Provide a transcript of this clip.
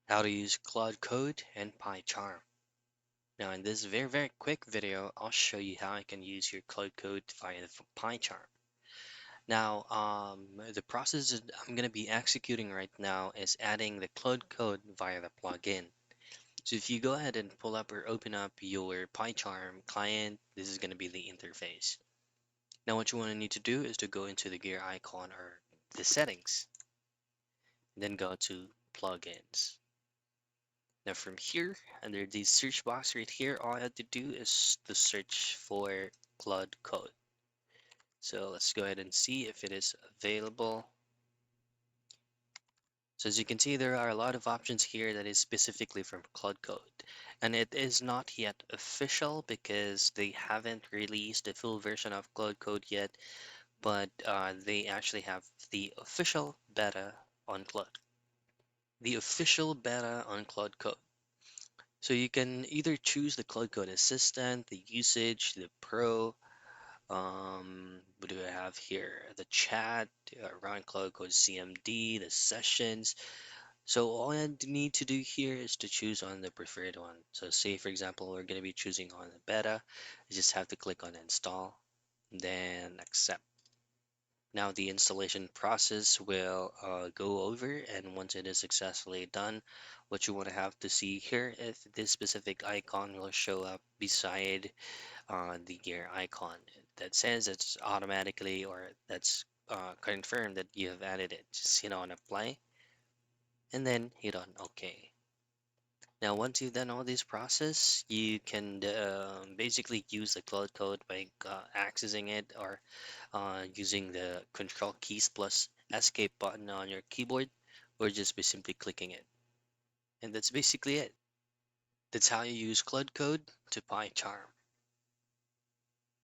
How to use Claude Code and Pycharm. Now in this very quick video, I'll show you how I can use your Claude Code via the Pycharm. Now, the process that I'm going to be executing right now is adding the Claude Code via the plugin. So if you go ahead and pull up or open up your Pycharm client, this is going to be the interface. Now what you want to need to do is to go into the gear icon or the settings, then go to plugins. Now from here, under the search box right here, all I have to do is to search for Claude Code. So let's go ahead and see if it is available. So as you can see, there are a lot of options here that is specifically from Claude Code. And it is not yet official because they haven't released the full version of Claude Code yet, but they actually have the official beta on Claude. The official beta on Claude Code. So you can either choose the Claude Code Assistant, the usage, the Pro. What do I have here? The chat, run Claude Code CMD, the sessions. So all I need to do here is to choose on the preferred one. So say for example, we're going to be choosing on the beta. You just have to click on install, then accept. Now the installation process will go over, and once it is successfully done, what you want to have to see here if this specific icon will show up beside the gear icon that says it's automatically or that's confirmed that you have added it. Just hit on apply and then hit on OK. Now, once you've done all this process, you can basically use the Cloud Code by accessing it or using the Control keys plus Escape button on your keyboard, or just by simply clicking it. And that's basically it. That's how you use Cloud Code to PyCharm.